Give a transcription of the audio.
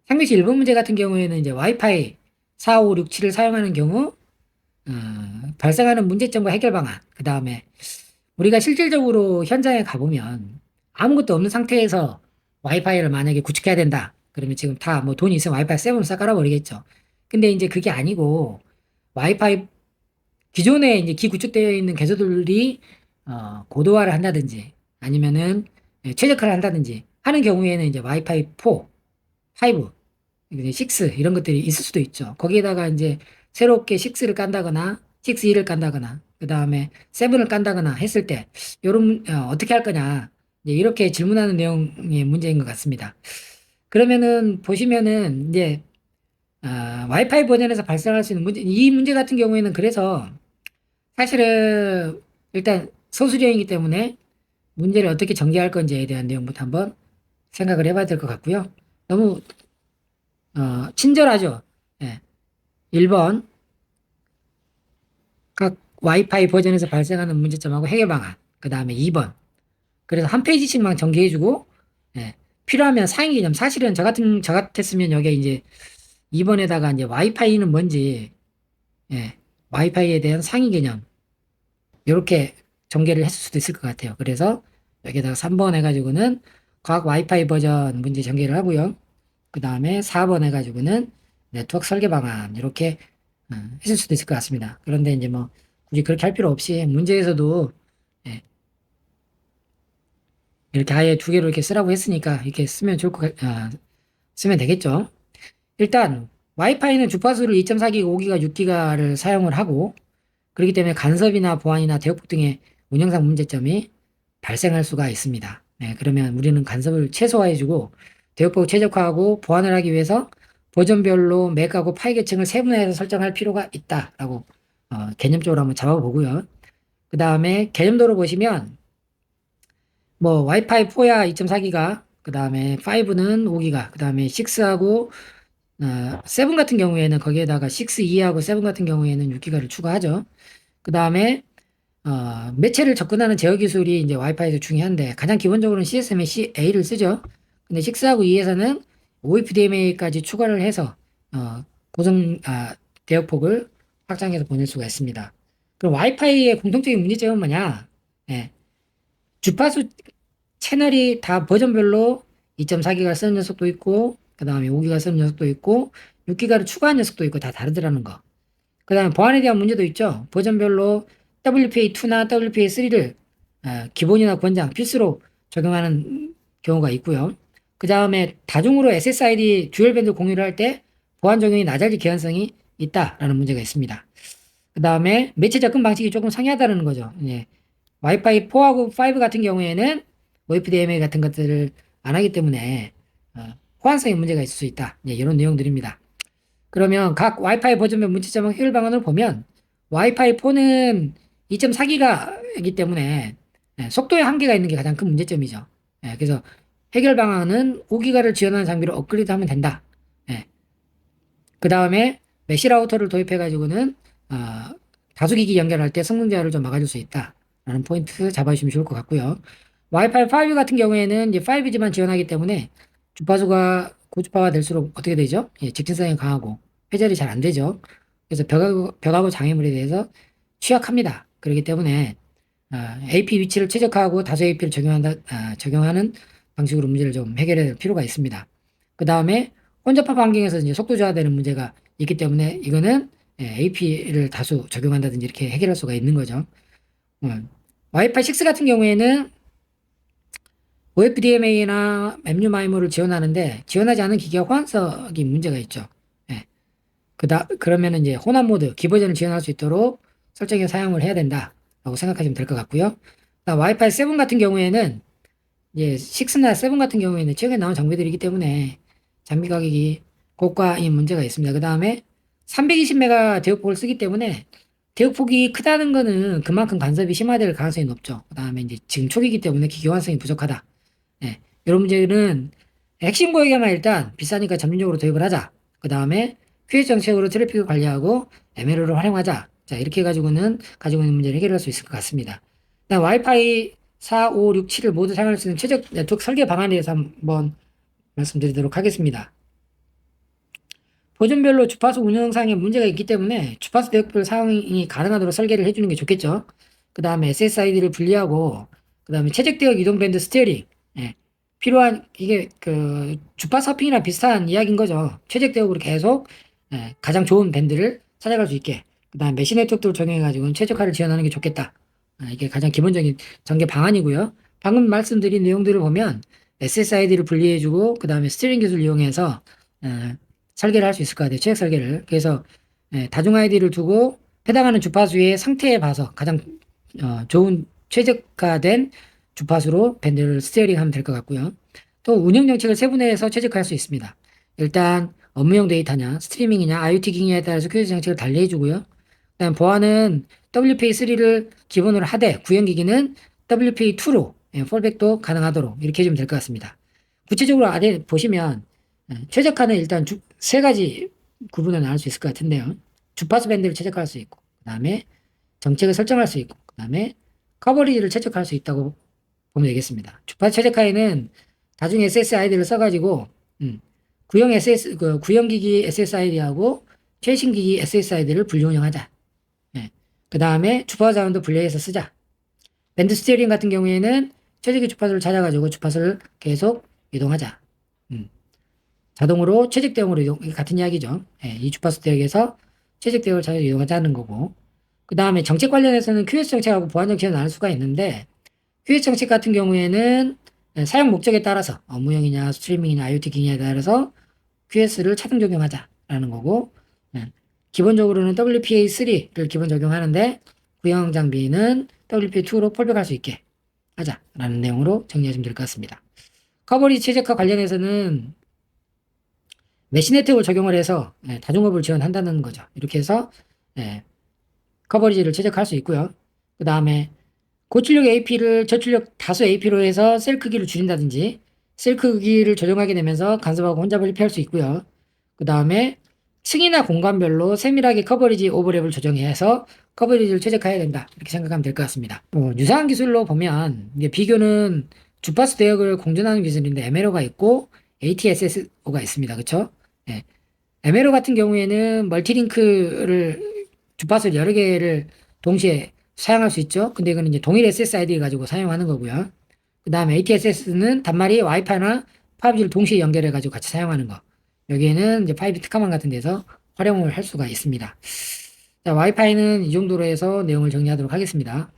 상비시 1번 문제 같은 경우에는 이제 와이파이 4, 5, 6, 7을 사용하는 경우 발생하는 문제점과 해결 방안, 그 다음에 우리가 실질적으로 현장에 가보면 아무것도 없는 상태에서 와이파이를 만약에 구축해야 된다. 그러면 지금 다 뭐 돈이 있으면 와이파이 7을 싹 깔아버리겠죠. 근데 이제 그게 아니고 와이파이 기존에 이제 기 구축되어 있는 개소들이 고도화를 한다든지 아니면은 최적화를 한다든지 하는 경우에는 이제 와이파이 4, 5, 6 이런 것들이 있을 수도 있죠. 거기에다가 이제 새롭게 6를 깐다거나 6E를 깐다거나 그 다음에 7을 깐다거나 했을 때 요런 어떻게 할 거냐 이제 이렇게 질문하는 내용의 문제인 것 같습니다. 그러면은 보시면은 이제 와이파이 버전에서 발생할 수 있는 문제, 이 문제 같은 경우에는 그래서 사실은 일단 소수령이기 때문에 문제를 어떻게 전개할 건지에 대한 내용부터 한번 생각을 해봐야 될 것 같고요. 너무 친절하죠. 예. 1번 각 와이파이 버전에서 발생하는 문제점하고 해결 방안. 그 다음에 2번. 그래서 한 페이지씩만 전개해주고 예. 필요하면 상위 개념. 사실은 저 같았으면 여기에 이제 2번에다가 이제 와이파이는 뭔지 예. 와이파이에 대한 상위 개념 이렇게 전개를 했을 수도 있을 것 같아요. 그래서 여기다가 3번 해가지고는 각 와이파이 버전 문제 전개를 하고요. 그 다음에 4번 해가지고는 네트워크 설계 방안 이렇게 했을 수도 있을 것 같습니다. 그런데 이제 뭐 굳이 그렇게 할 필요 없이 문제에서도 예, 이렇게 아예 두 개로 이렇게 쓰라고 했으니까 이렇게 쓰면 쓰면 되겠죠. 일단 와이파이는 주파수를 2.4기가, 5기가, 6기가를 사용을 하고 그렇기 때문에 간섭이나 보안이나 대역폭 등의 운영상 문제점이 발생할 수가 있습니다. 네, 그러면 우리는 간섭을 최소화해주고 대역폭을 최적화하고 보안을 하기 위해서 버전별로 맥하고 파이 계층을 세분화해서 설정할 필요가 있다라고 개념적으로 한번 잡아보고요. 그 다음에 개념도로 보시면 뭐 와이파이 4야 2.4기가, 그 다음에 5는 5기가, 그 다음에 6하고 7 같은 경우에는 거기에다가 6E하고 7 같은 경우에는 6기가를 추가하죠. 그 다음에 매체를 접근하는 제어 기술이 이제 와이파이에서 중요한데 가장 기본적으로는 CSM의 CA를 쓰죠. 근데 6하고 2에서는 OFDMA까지 추가를 해서 고정 대역폭을 확장해서 보낼 수가 있습니다. 그럼 와이파이의 공통적인 문제점은 뭐냐? 예, 주파수 채널이 다 버전별로 2.4기가 쓰는 녀석도 있고 그 다음에 5기가 쓰는 녀석도 있고 6기가를 추가한 녀석도 있고 다 다르더라는 거. 그 다음에 보안에 대한 문제도 있죠. 버전별로 WPA2나 WPA3를 기본이나 권장, 필수로 적용하는 경우가 있고요. 그 다음에 다중으로 SSID 듀얼 밴드 공유를 할 때 보안 적용이 낮아질 개연성이 있다라는 문제가 있습니다. 그 다음에 매체 접근 방식이 조금 상이하다는 거죠. 예. 와이파이 4하고 5 같은 경우에는 OFDMA 같은 것들을 안 하기 때문에 호환성에 문제가 있을 수 있다. 예, 이런 내용들입니다. 그러면 각 와이파이 버전별 문제점 해결 방안을 보면 와이파이 4는 2.4기가이기 때문에 속도에 한계가 있는 게 가장 큰 문제점이죠. 그래서 해결 방안은 5기가를 지원하는 장비로 업그레이드하면 된다. 그 다음에 메시 라우터를 도입해가지고는 다수기기 연결할 때 성능 제한을 좀 막아줄 수 있다라는 포인트 잡아주시면 좋을 것 같고요. 와이파이 5 같은 경우에는 이제 5G만 지원하기 때문에 주파수가 고주파가 될수록 어떻게 되죠? 예, 직진성이 강하고 회절이 잘 안 되죠. 그래서 벽하고 장애물에 대해서 취약합니다. 그렇기 때문에 AP 위치를 최적화하고 다수 AP를 적용하는 방식으로 문제를 좀 해결해야 될 필요가 있습니다. 그 다음에 혼잡한 환경에서 이제 속도 저하되는 문제가 있기 때문에 이거는 AP를 다수 적용한다든지 이렇게 해결할 수가 있는 거죠. 와이파이 6 같은 경우에는 OFDMA나 MU-MIMO를 지원하는데 지원하지 않은 기기와 호환성이 문제가 있죠. 예. 그러면 이제 혼합 모드, 기버전을 지원할 수 있도록 설정해 사용을 해야 된다라고 생각하시면 될 것 같고요. 와이파이 7 같은 경우에는 이제 6나 7 같은 경우에는 최근에 나온 장비들이기 때문에 장비 가격이 고가인 문제가 있습니다. 그 다음에 320메가 대역폭을 쓰기 때문에 대역폭이 크다는 거는 그만큼 간섭이 심화될 가능성이 높죠. 그 다음에 이제 지금 초기이기 때문에 기기 호환성이 부족하다. 예, 이런 문제는 핵심 고객에만 일단 비싸니까 점진적으로 도입을 하자. 그 다음에 QA 정책으로 트래픽을 관리하고 MLO를 활용하자. 자, 이렇게 해가지고는 가지고 있는 문제를 해결할 수 있을 것 같습니다. 그다음 와이파이 4, 5, 6, 7을 모두 사용할 수 있는 최적 네트워크 설계 방안에 대해서 한번 말씀드리도록 하겠습니다. 버전별로 주파수 운영상에 문제가 있기 때문에 주파수 대역별 사용이 가능하도록 설계를 해주는 게 좋겠죠. 그 다음에 SSID를 분리하고, 그 다음에 최적 대역 이동 밴드 스티어링. 예. 필요한, 이게 그 주파수 서핑이랑 비슷한 이야기인 거죠. 최적 대역으로 계속 가장 좋은 밴드를 찾아갈 수 있게. 그 다음 메시 네트워크를 적용해가지고 최적화를 지원하는 게 좋겠다. 이게 가장 기본적인 전개 방안이고요. 방금 말씀드린 내용들을 보면 SSID를 분리해주고, 그 다음에 스티어링 기술을 이용해서 설계를 할 수 있을 것 같아요. 최적 설계를. 그래서 다중 아이디를 두고 해당하는 주파수의 상태에 봐서 가장 좋은 최적화된 주파수로 밴드를 스티어링하면 될 것 같고요. 또 운영 정책을 세분화해서 최적화할 수 있습니다. 일단 업무용 데이터냐, 스트리밍이냐, IoT 기기냐에 따라서 QoS 정책을 달리해주고요. 그다음 보안은 WPA3를 기본으로 하되 구현기기는 WPA2로 폴백도 가능하도록 이렇게 해주면 될 것 같습니다. 구체적으로 아래 보시면 최적화는 일단 세 가지 구분을 나눌 수 있을 것 같은데요. 주파수 밴드를 최적화할 수 있고, 그 다음에 정책을 설정할 수 있고, 그 다음에 커버리지를 최적화할 수 있다고 보면 되겠습니다. 주파수 최적화에는 다중 SSID를 써가지고 구형기기 SSID하고 최신기기 SSID를 분리 운영하자. 그 다음에 주파수 자원도 분리해서 쓰자. 밴드 스티어링 같은 경우에는 최적의 주파수를 찾아가지고 주파수를 계속 이동하자. 자동으로 최적 대응으로 이동, 같은 이야기죠. 이 주파수 대역에서 최적 대역을 찾아 이동하자는 거고. 그 다음에 정책 관련해서는 QoS 정책하고 보안 정책을 나눌 수가 있는데, QoS 정책 같은 경우에는 사용 목적에 따라서 업무용이냐, 스트리밍이냐, IoT 기기냐에 따라서 QoS를 차등 적용하자라는 거고, 기본적으로는 WPA3를 기본 적용하는데, 구형 장비는 WPA2로 폴백할 수 있게 하자라는 내용으로 정리하시면 될 것 같습니다. 커버리지 최적화 관련해서는 메시 네트워크를 적용을 해서 다중업을 지원한다는 거죠. 이렇게 해서 커버리지를 최적화할 수 있고요. 그 다음에 고출력 AP를 저출력 다수 AP로 해서 셀 크기를 줄인다든지 셀 크기를 조정하게 되면서 간섭하고 혼잡을 피할 수 있고요. 그 다음에 층이나 공간별로 세밀하게 커버리지 오버랩을 조정해서 커버리지를 최적화해야 된다. 이렇게 생각하면 될 것 같습니다. 유사한 기술로 보면 이제 비교는 주파수 대역을 공존하는 기술인데 MLO가 있고 ATSSO가 있습니다. 그렇죠? MLO 같은 경우에는 멀티링크를 주파수 여러 개를 동시에 사용할 수 있죠. 근데 이거는 이제 동일 SSID 가지고 사용하는 거고요. 그 다음에 ATSS는 단말이 와이파이나 5G를 동시에 연결해 가지고 같이 사용하는 거. 여기에는 이제 5G 특화망 같은 데서 활용을 할 수가 있습니다. 자, 와이파이는 이 정도로 해서 내용을 정리하도록 하겠습니다.